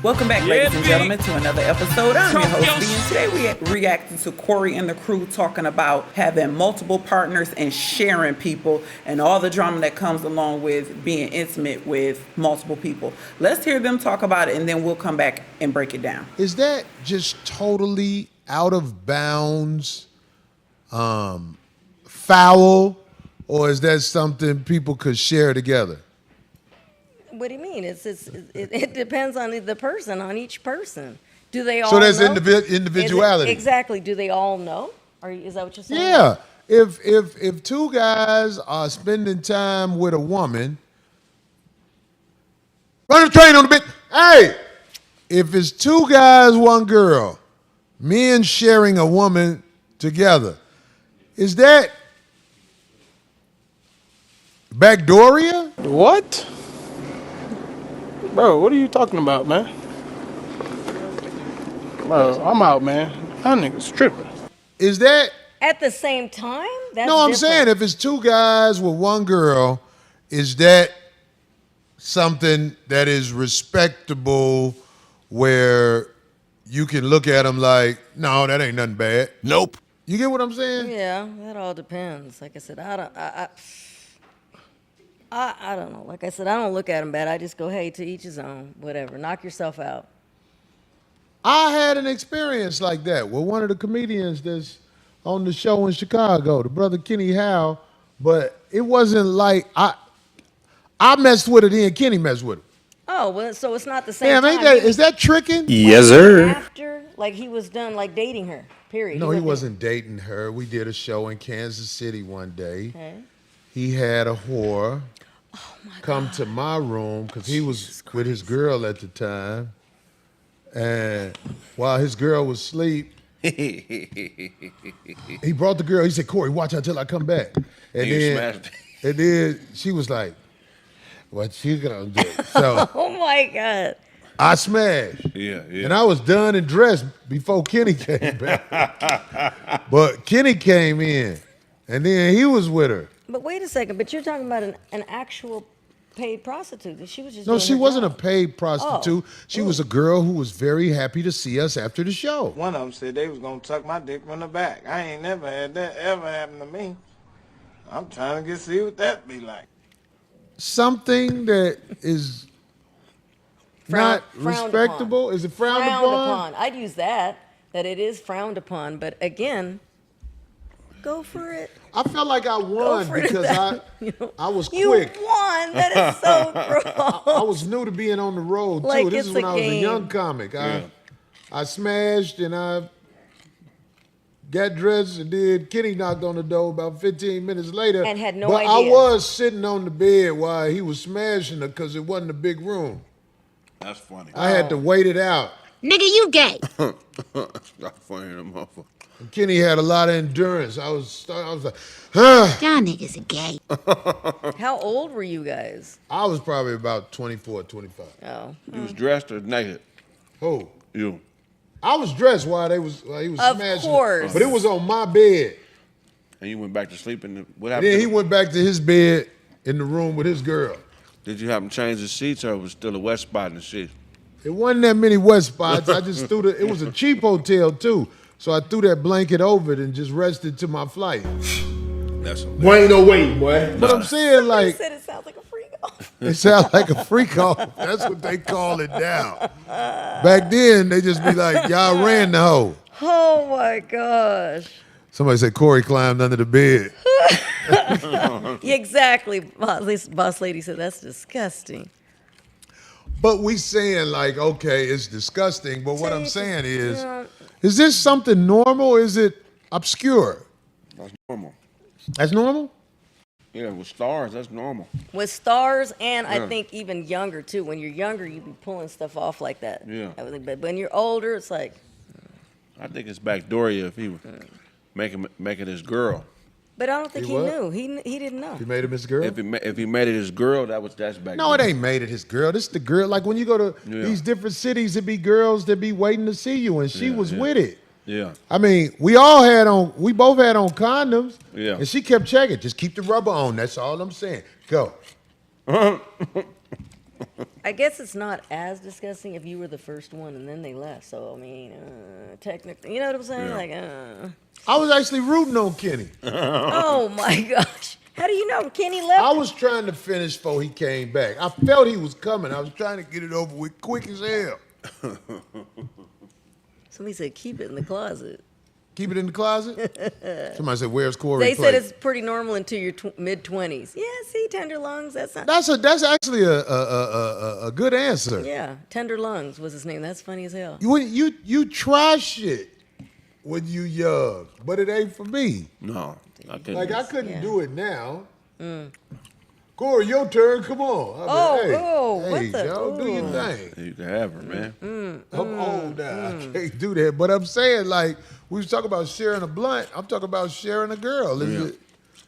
Welcome back, ladies and gentlemen, to another episode. I'm your host, B, and today we're reacting to Corey and the crew talking about having multiple partners and sharing people and all the drama that comes along with being intimate with multiple people. Let's hear them talk about it, and then we'll come back and break it down. Is that just totally out of bounds, foul, or is that something people could share together? What do you mean? It depends on the person, on each person. Do they all So there's know? individuality. Exactly. Do they all know? Is that what you're saying? Yeah. If two guys are spending time with a woman, run the train on the bit. Hey, if it's two guys, one girl, men sharing a woman together, is that backdooria? What? Bro, what are you talking about, man? Bro, I'm out, man. That nigga's tripping. Is that? At the same time? That's No, I'm different. saying if it's two guys with one girl, is that something that is respectable where you can look at them like, no, that ain't nothing bad? Nope. You get what I'm saying? Yeah, that all depends. Like I said, I don't know. Like I said, I don't look at them bad. I just go, hey, to each his own. Whatever. Knock yourself out. I had an experience like that with one of the comedians that's on the show in Chicago, the brother Kenny Howe, but it wasn't like I messed with it, then Kenny messed with it. Oh, well, so it's not the same Damn, time. is that tricking? Yes, sir. After, like he was done, like dating her, period. No, he wasn't dating her. We did a show in Kansas City one day. Okay. He had a whore come to my room because he was with his girl at the time. And while his girl was asleep, he brought the girl. He said, Corey, watch out till I come back. And then she was like, what you gonna do? So Oh my God. I smashed. Yeah. And I was done and dressed before Kenny came back. But Kenny came in, and then he was with her. But wait a second. But you're talking about an actual paid prostitute. She was just No, doing she her wasn't a job. paid prostitute. She was a girl who was very happy to see us after the show. One of them said they was gonna tuck my dick from the back. I ain't never had that ever happen to me. I'm trying to see what that be like. Something that is not Frowned respectable. upon. Is it frowned Frowned upon? upon. I'd use that it is frowned upon. But again, go for it. I felt like I Go won for it. because I was You quick. won. That is so gross. I was new to being on the road, too. Like This it's is when a I was a game. young comic. I smashed and I got dressed and did. Kenny knocked on the door about 15 minutes later. And had no but idea. I was sitting on the bed while he was smashing her because it wasn't a big room. That's funny. I had to wait it out. Nigga, you gay. That's funny, the motherfucker. And Kenny had a lot of endurance. I was like, huh. Y'all niggas are gay. How old were you guys? I was probably about 24, 25. Oh. You was dressed or naked? Who? You. I was dressed while he was Of smashing. course. But it was on my bed. And you went back to sleep and what And happened? then he went back to his bed in the room with his girl. Did you have him change the sheets or was still a wet spot in the sheets? It wasn't that many wet spots. I just threw it was a cheap hotel too. So I threw that blanket over it and just rested to my flight. That's Boy, ain't no way, boy. But I'm saying You like, said it sounds like a freak off. it sounds like a freak off. That's what they call it now. Back then, they just be like, y'all ran the hoe. Oh my gosh. Somebody said Corey climbed under the bed. Yeah, exactly. Boss lady said that's disgusting. But we saying like, okay, it's disgusting. But what I'm saying is Yeah. this something normal? Or is it obscure? That's normal. That's normal? Yeah, with stars, that's normal. With stars and I Yeah. think even younger too. When you're younger, you be pulling stuff off like that. Yeah. But when you're older, it's like, I think it's backdooria if he was making it his girl. but I don't think He he what? knew. He didn't know. You made him his girl? If he made it his girl, that's back. No, it ain't made it his girl. This the girl. Like when you go to Yeah. these different cities, it be girls that be waiting to see you, and she Yeah, was yeah. with it. Yeah. I mean, we both had on condoms. Yeah. And she kept checking. Just keep the rubber on. That's all I'm saying. Go. I guess it's not as disgusting if you were the first one and then they left. So, I mean, technically, you know what I'm saying? Yeah. Like, I was actually rooting on Kenny. oh my gosh. How do you know Kenny left? I was trying to finish before he came back. I felt he was coming. I was trying to get it over with quick as hell. Somebody said keep it in the closet. Keep it in the closet? Somebody said, where's Corey? They said it's pretty normal until your mid-20s. Yeah, see, tender lungs, that's not... That's actually a good answer. Yeah, Tender Lungs was his name. That's funny as hell. You try shit when you young, but it ain't for me. No, I couldn't. Like, I couldn't Yeah. do it now. Corey, your turn. Come on. What the... Y'all do your thing. You can have her, man. I'm old now. I can't do that. But I'm saying, like, we was talking about sharing a blunt. I'm talking about sharing a girl.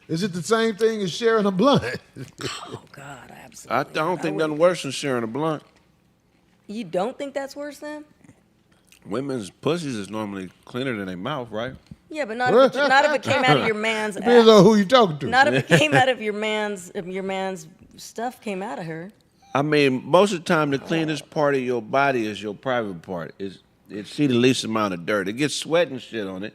Is it the same thing as sharing a blunt? Oh, God, I absolutely. don't think nothing worse than sharing a blunt. You don't think that's worse then? Women's pussies is normally cleaner than their mouth, right? Yeah, but not if it came out of your man's... Depends on who you talking to. Not if it came out of your man's... If your man's stuff came out of her. I mean, most of the time, the cleanest part of your body is your private part. It see the least amount of dirt. It gets sweat and shit on it.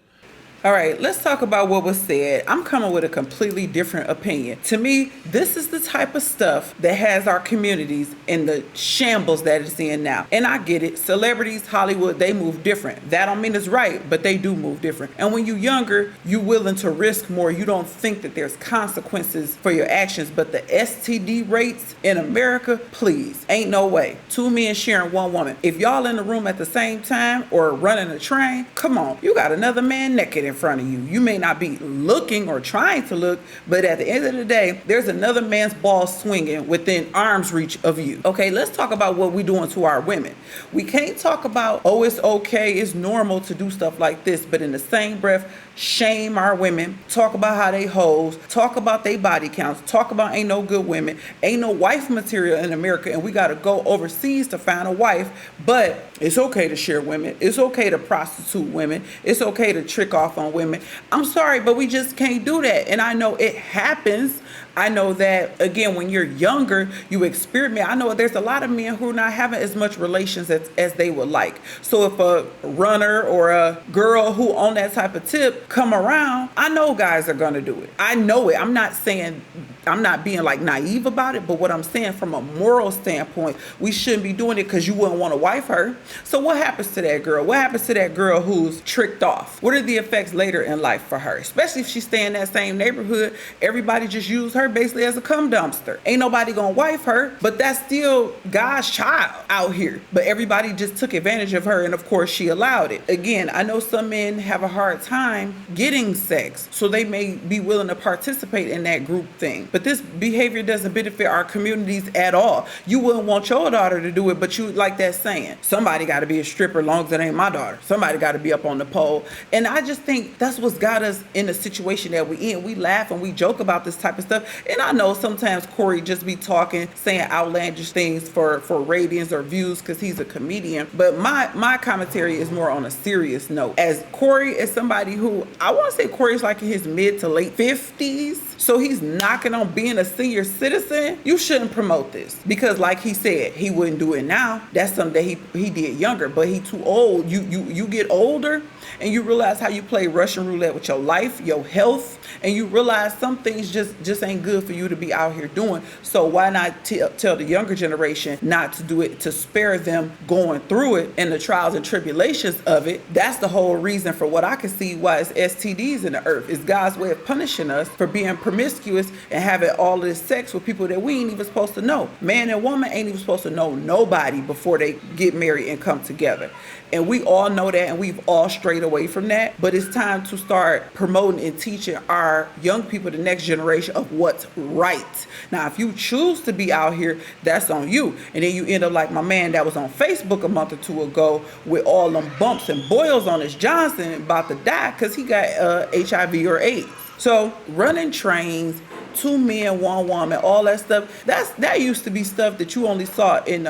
All right, let's talk about what was said. I'm coming with a completely different opinion. To me, this is the type of stuff that has our communities in the shambles that it's in now. And I get it. Celebrities, Hollywood, they move different. That don't mean it's right, but they do move different. And when you're younger, you're willing to risk more. You don't think that there's consequences for your actions. But the STD rates in America, please, ain't no way. 2 men sharing 1 woman. If y'all in the room at the same time or running a train, come on, you got another man naked in front of you. You may not be looking or trying to look, but at the end of the day, there's another man's ball swinging within arm's reach of you. Okay, let's talk about what we're doing to our women. We can't talk about, oh, it's okay, it's normal to do stuff like this, but in the same breath, shame our women, talk about how they hoes, talk about they body counts, talk about ain't no good women, ain't no wife material in America, and we got to go overseas to find a wife. But it's okay to share women. It's okay to prostitute women. It's okay to trick off on women. I'm sorry, but we just can't do that. And I know it happens. I know that, again, when you're younger, you experiment. I know there's a lot of men who are not having as much relations as they would like. So if a runner or a girl who on that type of tip come around, I know guys are going to do it. I know it. I'm not saying, I'm not being like naive about it, but what I'm saying from a moral standpoint, we shouldn't be doing it because you wouldn't want to wife her. So what happens to that girl? What happens to that girl who's tricked off? What are the effects later in life for her? Especially if she stay in that same neighborhood, everybody just use her basically as a cum dumpster. Ain't nobody gonna wife her, but that's still God's child out here. But everybody just took advantage of her, and of course she allowed it. Again, I know some men have a hard time getting sex, so they may be willing to participate in that group thing. But this behavior doesn't benefit our communities at all. You wouldn't want your daughter to do it, but you like that saying, somebody gotta be a stripper long as it ain't my daughter. Somebody gotta be up on the pole. And I just think that's what's got us in the situation that we in. We laugh and we joke about this type of stuff. And I know sometimes Corey just be talking, saying outlandish things for ratings or views because he's a comedian. But my commentary is more on a serious note. As Corey is somebody who, I want to say Corey's like in his mid to late 50s. So he's knocking on being a senior citizen. You shouldn't promote this because like he said, he wouldn't do it now. That's something that he did younger, but he too old. You get older and you realize how you play Russian roulette with your life, your health, and you realize some things just ain't good for you to be out here doing. So why not tell the younger generation not to do it, to spare them going through it and the trials and tribulations of it? That's the whole reason for what I can see why it's STDs in the earth. It's God's way of punishing us for being promiscuous and having all of this sex with people that we ain't even supposed to know. Man and woman ain't even supposed to know nobody before they get married and come together. And we all know that, and we've all strayed away from that. But it's time to start promoting and teaching our young people, the next generation, of what's right. Now, if you choose to be out here, that's on you. And then you end up like my man that was on Facebook a month or two ago with all them bumps and boils on his Johnson, about to die because he got HIV or AIDS. So running trains, 2 men, 1 woman, all that stuff. That used to be stuff that you only saw in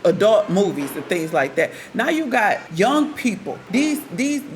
adult movies and things like that. Now you got young people. These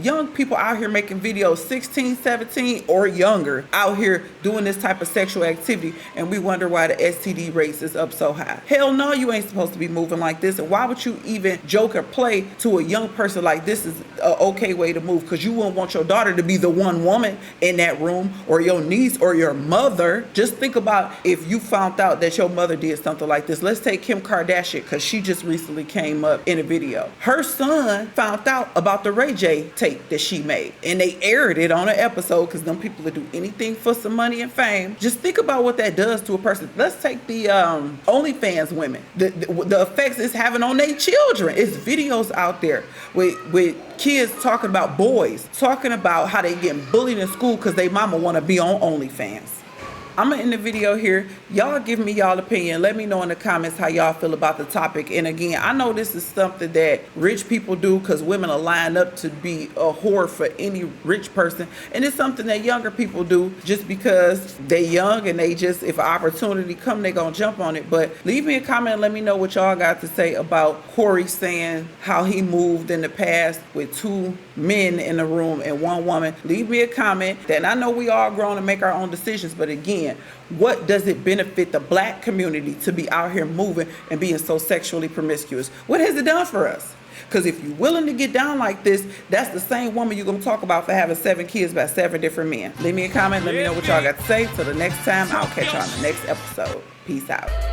young people out here making videos, 16, 17 or younger, out here doing this type of sexual activity, and we wonder why the STD rates is up so high. Hell no, you ain't supposed to be moving like this. And why would you even joke or play to a young person like this is an okay way to move? Because you wouldn't want your daughter to be the one woman in that room, or your niece or your mother. Just think about if you found out that your mother did something like this. Let's take Kim Kardashian, because she just recently came up in a video. Her son found out about the Ray J tape that she made, and they aired it on an episode, because them people that do anything for some money and fame. Just think about what that does to a person. Let's take the OnlyFans women. The effects it's having on their children. It's videos out there with kids talking about boys, talking about how they getting bullied in school because they mama want to be on OnlyFans. I'm gonna end the video here. Y'all give me y'all opinion. Let me know in the comments how y'all feel about the topic. And again, I know this is something that rich people do because women are lined up to be a whore for any rich person. And it's something that younger people do just because they young and they just, if an opportunity come, they gonna jump on it. But leave me a comment and let me know what y'all got to say about Corey saying how he moved in the past with 2 men in the room and 1 woman. Leave me a comment. And I know we all grown and make our own decisions, but again, what does it benefit the black community to be out here moving and being so sexually promiscuous? What has it done for us? Because if you're willing to get down like this, that's the same woman you're going to talk about for having 7 kids by 7 different men. Leave me a comment. Let me know what y'all got to say. Till the next time, I'll catch y'all on the next episode. Peace out.